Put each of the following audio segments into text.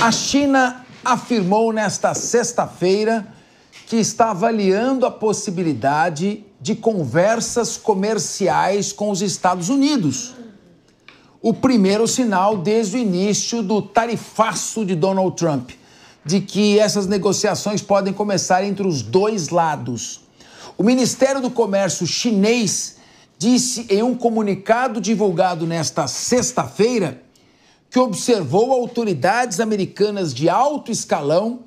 A China afirmou nesta sexta-feira que está avaliando a possibilidade de conversas comerciais com os Estados Unidos. O primeiro sinal desde o início do tarifaço de Donald Trump, de que essas negociações podem começar entre os dois lados. O Ministério do Comércio chinês disse em um comunicado divulgado nesta sexta-feira que observou autoridades americanas de alto escalão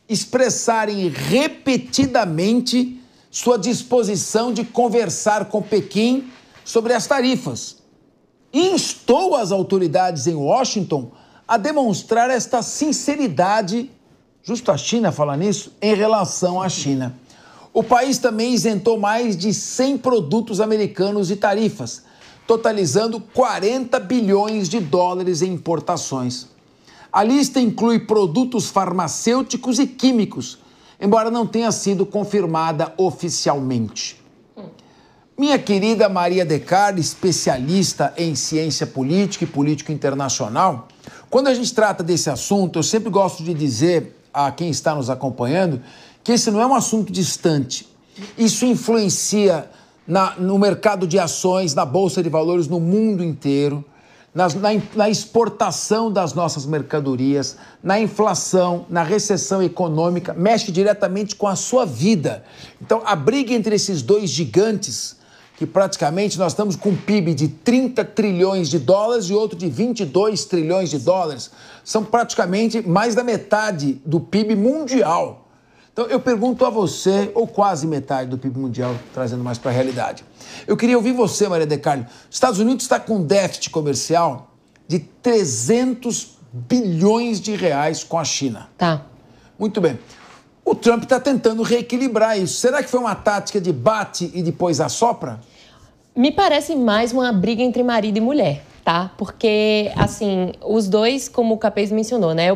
expressarem repetidamente sua disposição de conversar com Pequim sobre as tarifas. E instou as autoridades em Washington a demonstrar esta sinceridade, justo a China falar nisso, em relação à China. O país também isentou mais de 100 produtos americanos de tarifas, totalizando 40 bilhões de dólares em importações. A lista inclui produtos farmacêuticos e químicos, embora não tenha sido confirmada oficialmente. Minha querida Maria Descartes, especialista em ciência política e política internacional, quando a gente trata desse assunto, eu sempre gosto de dizer a quem está nos acompanhando que esse não é um assunto distante. Isso influencia no mercado de ações, na Bolsa de Valores no mundo inteiro, na exportação das nossas mercadorias, na inflação, na recessão econômica, mexe diretamente com a sua vida. Então, a briga entre esses dois gigantes, que praticamente nós estamos com um PIB de 30 trilhões de dólares e outro de 22 trilhões de dólares, são praticamente mais da metade do PIB mundial. Então, eu pergunto a você, ou quase metade do PIB mundial, trazendo mais para a realidade. Eu queria ouvir você, Maria Descartes. Os Estados Unidos está com um déficit comercial de 300 bilhões de reais com a China. Tá. Muito bem. O Trump está tentando reequilibrar isso. Será que foi uma tática de bate e depois assopra? Me parece mais uma briga entre marido e mulher, tá? Porque, assim, os dois, como o Capês mencionou, né?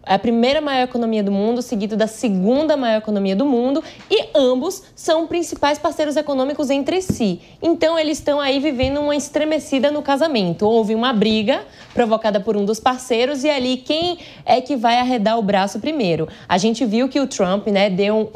A primeira maior economia do mundo, seguido da segunda maior economia do mundo, e ambos são principais parceiros econômicos entre si. Então, eles estão aí vivendo uma estremecida no casamento. Houve uma briga provocada por um dos parceiros e ali quem é que vai arredar o braço primeiro? A gente viu que o Trump, né, deu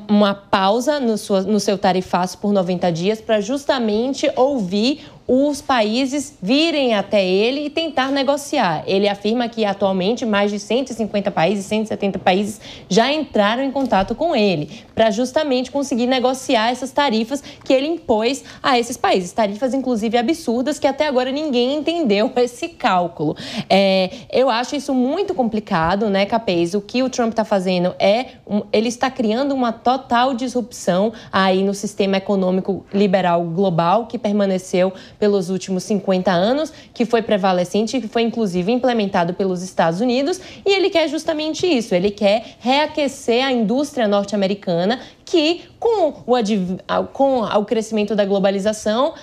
uma pausa no seu tarifaço por 90 dias para justamente ouvir os países virem até ele e tentar negociar. Ele afirma que atualmente mais de 150 países, 170 países já entraram em contato com ele para justamente conseguir negociar essas tarifas que ele impôs a esses países. Tarifas, inclusive, absurdas que até agora ninguém entendeu esse cálculo. Eu acho isso muito complicado, né, Capês? O que o Trump está fazendo ele está criando uma total disrupção aí no sistema econômico liberal global que permaneceu pelos últimos 50 anos, que foi prevalecente, que foi inclusive implementado pelos Estados Unidos, e ele quer justamente isso, ele quer reaquecer a indústria norte-americana que, com o crescimento da globalização,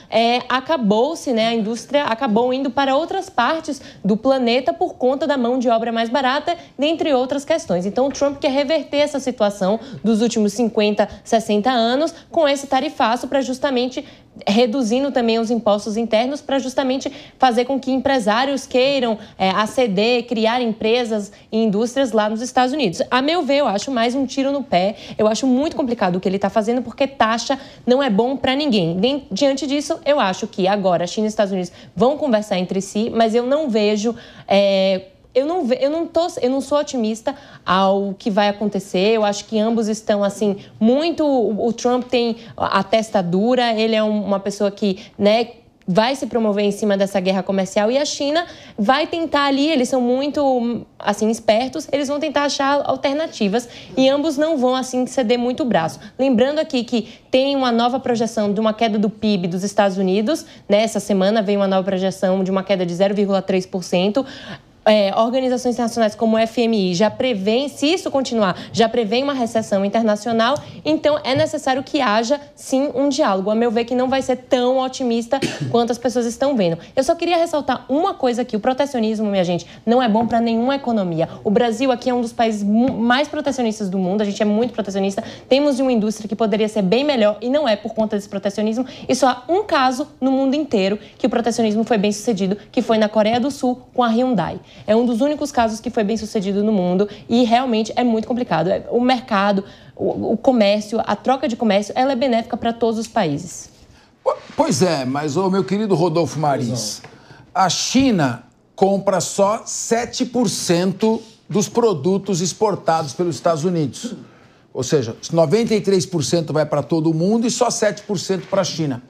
acabou-se, né, a indústria acabou indo para outras partes do planeta por conta da mão de obra mais barata, dentre outras questões. Então, o Trump quer reverter essa situação dos últimos 50, 60 anos com esse tarifaço para justamente reduzindo também os impostos internos para justamente fazer com que empresários queiram aceder, criar empresas e indústrias lá nos Estados Unidos. A meu ver, eu acho mais um tiro no pé. Eu acho muito complicado o que ele está fazendo porque taxa não é bom para ninguém. Diante disso, eu acho que agora a China e os Estados Unidos vão conversar entre si, mas eu não vejo... Eu não sou otimista ao que vai acontecer. Eu acho que ambos estão, assim, muito... O Trump tem a testa dura, ele é uma pessoa que, né, vai se promover em cima dessa guerra comercial e a China vai tentar ali, eles são muito, assim, espertos, eles vão tentar achar alternativas e ambos não vão, assim, ceder muito o braço. Lembrando aqui que tem uma nova projeção de uma queda do PIB dos Estados Unidos, né? Essa semana veio uma nova projeção de uma queda de 0,3%. organizações internacionais como o FMI já prevêem, se isso continuar, já prevêem uma recessão internacional, então é necessário que haja, sim, um diálogo. A meu ver, que não vai ser tão otimista quanto as pessoas estão vendo. Eu só queria ressaltar uma coisa aqui. O protecionismo, minha gente, não é bom para nenhuma economia. O Brasil aqui é um dos países mais protecionistas do mundo. A gente é muito protecionista. Temos uma indústria que poderia ser bem melhor e não é por conta desse protecionismo. E só há um caso no mundo inteiro que o protecionismo foi bem sucedido, que foi na Coreia do Sul com a Hyundai. É um dos únicos casos que foi bem sucedido no mundo e realmente é muito complicado. O mercado, o comércio, a troca de comércio, ela é benéfica para todos os países. Pois é, mas, meu querido Rodolfo Marins, a China compra só 7% dos produtos exportados pelos Estados Unidos. Ou seja, 93% vai para todo o mundo e só 7% para a China.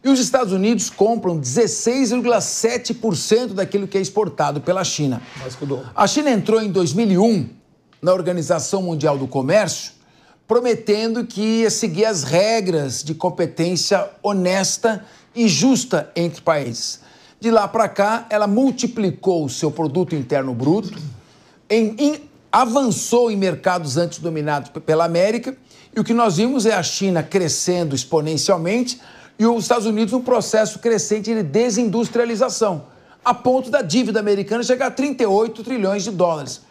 E os Estados Unidos compram 16,7% daquilo que é exportado pela China. A China entrou em 2001 na Organização Mundial do Comércio, prometendo que ia seguir as regras de competência honesta e justa entre países. De lá para cá, ela multiplicou o seu produto interno bruto, avançou em mercados antes dominados pela América, e o que nós vimos é a China crescendo exponencialmente e os Estados Unidos num processo crescente de desindustrialização, a ponto da dívida americana chegar a 38 trilhões de dólares.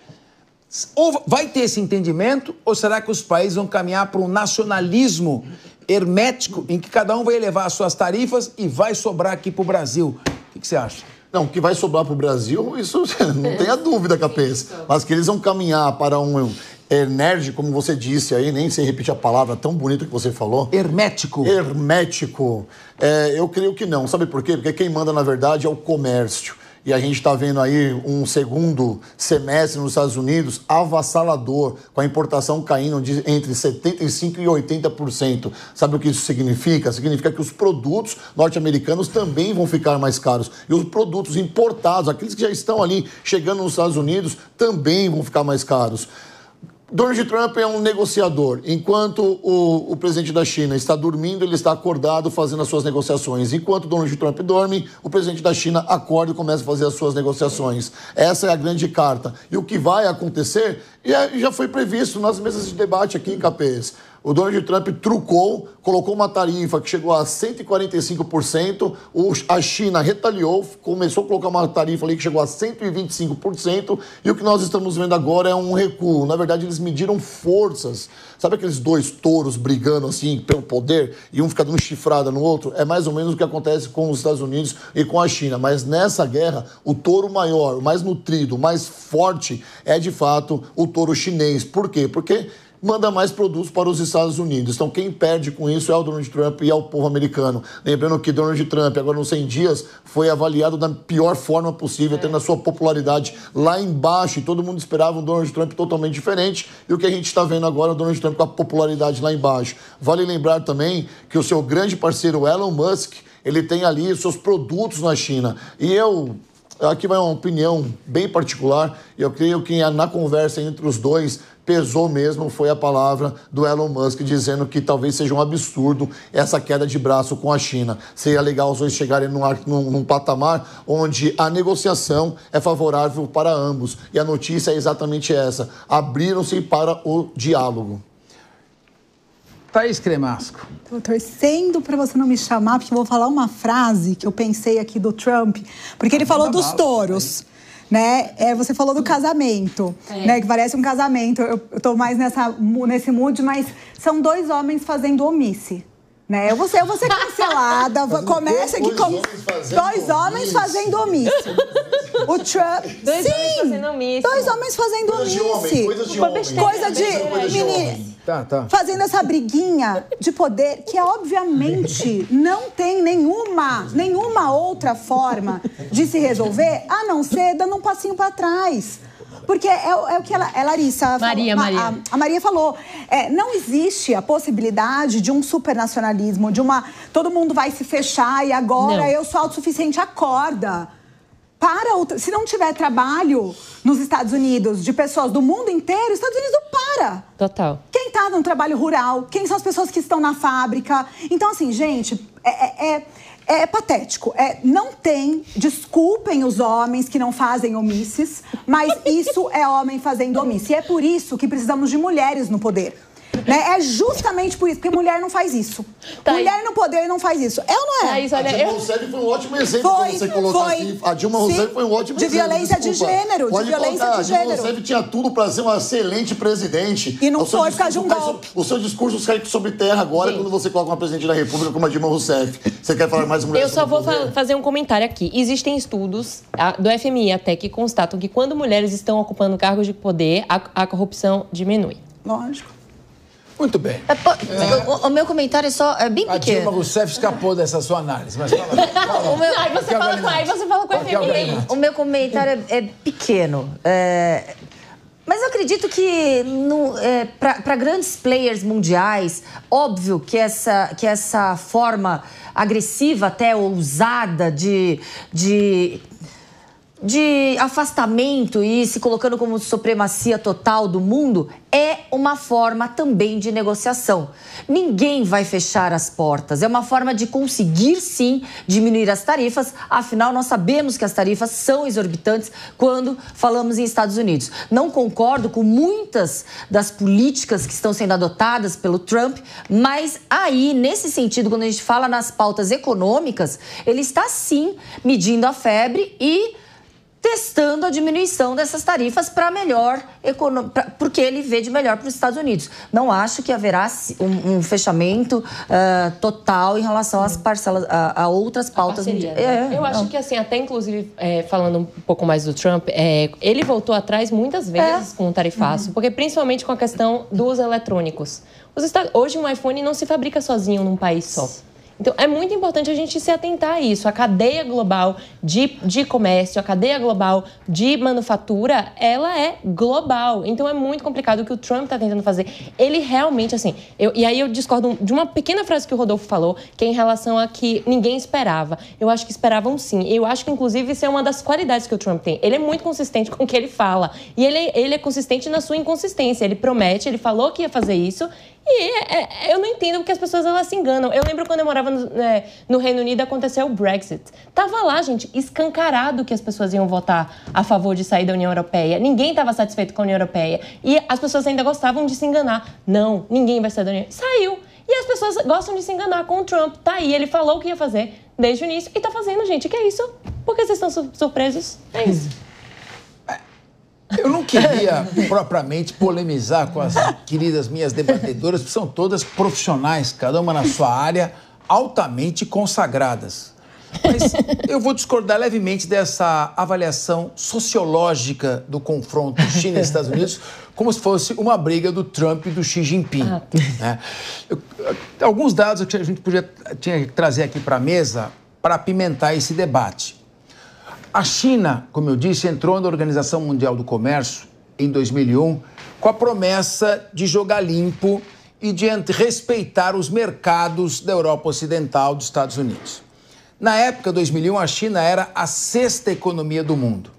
Ou vai ter esse entendimento, ou será que os países vão caminhar para um nacionalismo hermético em que cada um vai elevar as suas tarifas e vai sobrar aqui para o Brasil? O que você acha? Não, que vai sobrar para o Brasil, isso não tenha dúvida, cabeça. Mas que eles vão caminhar para um nerd, como você disse aí, nem sei repetir a palavra tão bonita que você falou. Hermético. Hermético. Eu creio que não. Sabe por quê? Porque quem manda, na verdade, é o comércio. E a gente está vendo aí um segundo semestre nos Estados Unidos avassalador, com a importação caindo de entre 75% e 80%. Sabe o que isso significa? Significa que os produtos norte-americanos também vão ficar mais caros. E os produtos importados, aqueles que já estão ali chegando nos Estados Unidos, também vão ficar mais caros. Donald Trump é um negociador. Enquanto o presidente da China está dormindo, ele está acordado fazendo as suas negociações. Enquanto Donald Trump dorme, o presidente da China acorda e começa a fazer as suas negociações. Essa é a grande carta. E o que vai acontecer já foi previsto nas mesas de debate aqui em Capês. O Donald Trump trucou, colocou uma tarifa que chegou a 145%, a China retaliou, começou a colocar uma tarifa ali que chegou a 125%, e o que nós estamos vendo agora é um recuo. Na verdade, eles mediram forças. Sabe aqueles dois touros brigando assim pelo poder e um fica dando chifrada no outro? É mais ou menos o que acontece com os Estados Unidos e com a China. Mas nessa guerra, o touro maior, o mais nutrido, o mais forte é de fato o touro chinês. Por quê? Porque manda mais produtos para os Estados Unidos. Então, quem perde com isso é o Donald Trump e é o povo americano. Lembrando que Donald Trump, agora nos 100 dias, foi avaliado da pior forma possível, tendo a sua popularidade lá embaixo. E todo mundo esperava um Donald Trump totalmente diferente. E o que a gente está vendo agora é o Donald Trump com a popularidade lá embaixo. Vale lembrar também que o seu grande parceiro, Elon Musk, ele tem ali os seus produtos na China. E aqui vai uma opinião bem particular. Eu creio que na conversa entre os dois, pesou mesmo, foi a palavra do Elon Musk, dizendo que talvez seja um absurdo essa queda de braço com a China. Seria legal os dois chegarem num patamar onde a negociação é favorável para ambos. E a notícia é exatamente essa. Abriram-se para o diálogo. Thaís Cremasco. Estou torcendo para você não me chamar, porque eu vou falar uma frase que eu pensei aqui do Trump, porque ele falou dos touros. Né? Você falou do casamento, né? Que parece um casamento. Eu tô mais nesse mood, mas são dois homens fazendo omisse. Né? Eu vou ser cancelada. Começa aqui com dois homens fazendo omisse. O Trump. Dois homens fazendo omisse. Dois homens fazendo omisse. Coisa de menino. Tá. Fazendo essa briguinha de poder que, obviamente, não tem nenhuma outra forma de se resolver, a não ser dando um passinho para trás. Porque é o que Larissa Maria. A Maria falou. Não existe a possibilidade de um supernacionalismo, todo mundo vai se fechar e agora não. Eu sou autossuficiente. Acorda. Se não tiver trabalho nos Estados Unidos de pessoas do mundo inteiro, os Estados Unidos não para. Total. Quem está no trabalho rural? Quem são as pessoas que estão na fábrica? Então, assim, gente, É patético. Não tem, desculpem os homens que não fazem omisses, mas isso é homem fazendo omisse. E é por isso que precisamos de mulheres no poder. Né? É justamente por isso, porque mulher não faz isso. Mulher no poder não faz isso. É ou não é? A Dilma Rousseff foi um ótimo exemplo que você colocou aqui. A Dilma Rousseff foi um ótimo exemplo. De violência de gênero. Pode contar, a Dilma Rousseff tinha tudo para ser uma excelente presidente. E não foi por causa de um golpe. O seu discurso cai sobre terra agora quando você coloca uma presidente da República como a Dilma Rousseff. Você quer falar mais mulheres? Eu só vou fazer um comentário aqui. Existem estudos do FMI até que constatam que quando mulheres estão ocupando cargos de poder, a corrupção diminui. Lógico. Muito bem. O meu comentário é bem pequeno. A Dilma Rousseff escapou dessa sua análise, mas fala. Aí você fala com o FMI. O meu comentário é pequeno. Mas eu acredito que para grandes players mundiais, óbvio que essa forma agressiva, até ousada de afastamento e se colocando como supremacia total do mundo é uma forma também de negociação. Ninguém vai fechar as portas. É uma forma de conseguir, sim, diminuir as tarifas. Afinal, nós sabemos que as tarifas são exorbitantes quando falamos em Estados Unidos. Não concordo com muitas das políticas que estão sendo adotadas pelo Trump, mas aí, nesse sentido, quando a gente fala nas pautas econômicas, ele está, sim, medindo a febre e testando a diminuição dessas tarifas para melhor, porque ele vê de melhor para os Estados Unidos. Não acho que haverá um fechamento total em relação às parcelas, a outras pautas. Eu acho que, assim, até inclusive, falando um pouco mais do Trump, ele voltou atrás muitas vezes com o tarifaço, porque principalmente com a questão dos eletrônicos. Hoje, um iPhone não se fabrica sozinho num país só. Então, é muito importante a gente se atentar a isso. A cadeia global de comércio, a cadeia global de manufatura, ela é global. Então, é muito complicado o que o Trump está tentando fazer. Ele realmente, assim... E aí eu discordo de uma pequena frase que o Rodolfo falou, que é em relação a que ninguém esperava. Eu acho que esperavam sim. Eu acho que, inclusive, isso é uma das qualidades que o Trump tem. Ele é muito consistente com o que ele fala. E ele é consistente na sua inconsistência. Ele promete, ele falou que ia fazer isso... E eu não entendo porque as pessoas elas se enganam. Eu lembro quando eu morava no Reino Unido, aconteceu o Brexit. Tava lá, gente, escancarado que as pessoas iam votar a favor de sair da União Europeia. Ninguém estava satisfeito com a União Europeia. E as pessoas ainda gostavam de se enganar. Não, ninguém vai sair da União Europeia. Saiu. E as pessoas gostam de se enganar com o Trump. Tá aí, ele falou o que ia fazer desde o início e tá fazendo, gente. Que é isso? Por que vocês estão surpresos? É isso. Eu não queria propriamente polemizar com as queridas minhas debatedoras, porque são todas profissionais, cada uma na sua área, altamente consagradas. Mas eu vou discordar levemente dessa avaliação sociológica do confronto China e Estados Unidos, como se fosse uma briga do Trump e do Xi Jinping. Né? Alguns dados que a gente tinha que trazer aqui para a mesa para apimentar esse debate. A China, como eu disse, entrou na Organização Mundial do Comércio em 2001 com a promessa de jogar limpo e de respeitar os mercados da Europa Ocidental dos Estados Unidos. Na época, 2001, a China era a 6ª economia do mundo.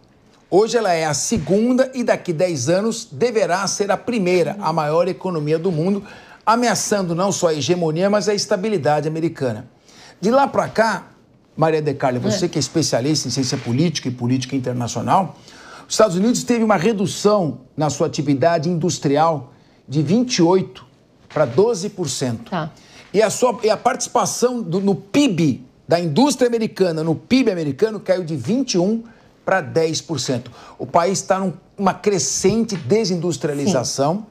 Hoje ela é a 2ª e daqui 10 anos deverá ser a 1ª, a maior economia do mundo, ameaçando não só a hegemonia, mas a estabilidade americana. De lá para cá, Maria de Carla, você que é especialista em ciência política e política internacional, os Estados Unidos teve uma redução na sua atividade industrial de 28% para 12%. Tá. E a participação no PIB da indústria americana, no PIB americano, caiu de 21% para 10%. O país está numa crescente desindustrialização,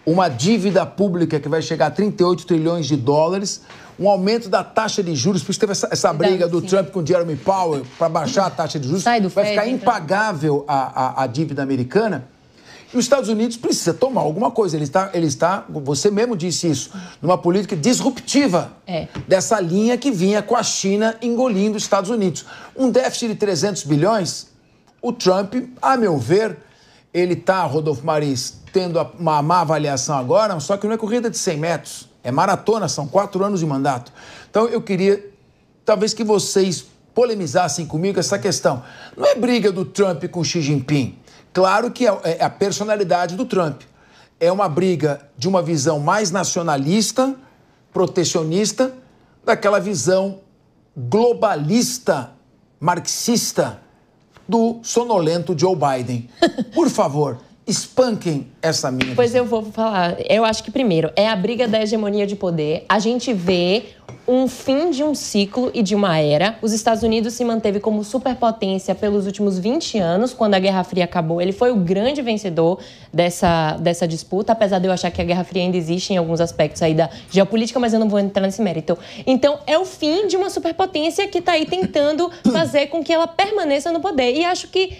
uma dívida pública que vai chegar a 38 trilhões de dólares, um aumento da taxa de juros, por isso teve essa briga do Trump com o Jeremy Powell para baixar a taxa de juros, vai ficar impagável a dívida americana. E os Estados Unidos precisa tomar alguma coisa. Ele está, você mesmo disse isso, numa política disruptiva dessa linha que vinha com a China engolindo os Estados Unidos. Um déficit de 300 bilhões, o Trump, a meu ver, ele está, Rodolfo Maris, tendo uma má avaliação agora, só que não é corrida de 100 metros. É maratona, são 4 anos de mandato. Então, eu queria, talvez, que vocês polemizassem comigo essa questão. Não é briga do Trump com Xi Jinping. Claro que é a personalidade do Trump. É uma briga de uma visão mais nacionalista, protecionista, daquela visão globalista, marxista do sonolento Joe Biden. Por favor, espanquem essa minha Pois visão. eu vou falar. Eu acho que, primeiro, é a briga da hegemonia de poder. A gente vê um fim de um ciclo e de uma era. Os Estados Unidos se manteve como superpotência pelos últimos 20 anos, quando a Guerra Fria acabou. Ele foi o grande vencedor dessa disputa, apesar de eu achar que a Guerra Fria ainda existe em alguns aspectos aí da geopolítica, mas eu não vou entrar nesse mérito. Então, é o fim de uma superpotência que está aí tentando fazer com que ela permaneça no poder. E acho que,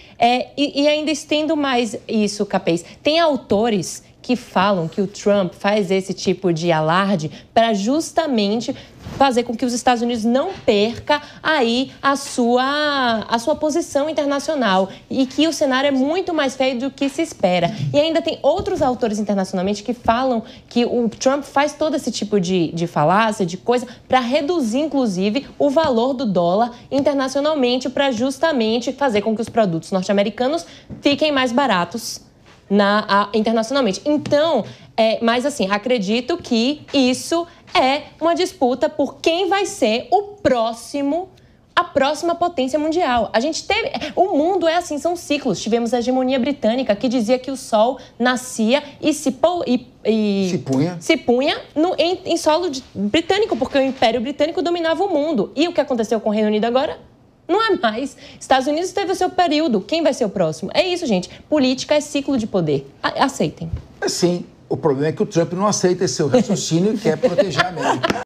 e ainda estendo mais isso, Capês, tem autores que falam que o Trump faz esse tipo de alarde para justamente fazer com que os Estados Unidos não perca aí a sua posição internacional e que o cenário é muito mais feio do que se espera. E ainda tem outros autores internacionalmente que falam que o Trump faz todo esse tipo de falácia, de coisa, para reduzir, inclusive, o valor do dólar internacionalmente, para justamente fazer com que os produtos norte-americanos fiquem mais baratos internacionalmente. Então, mas assim, acredito que isso é uma disputa por quem vai ser a próxima potência mundial. O mundo é assim, são ciclos. Tivemos a hegemonia britânica, que dizia que o sol nascia e se punha em solo britânico, porque o Império Britânico dominava o mundo. E o que aconteceu com o Reino Unido agora? Não é mais. Estados Unidos teve o seu período. Quem vai ser o próximo? É isso, gente. Política é ciclo de poder. Aceitem. Sim, o problema é que o Trump não aceita esse seu raciocínio e quer proteger a América.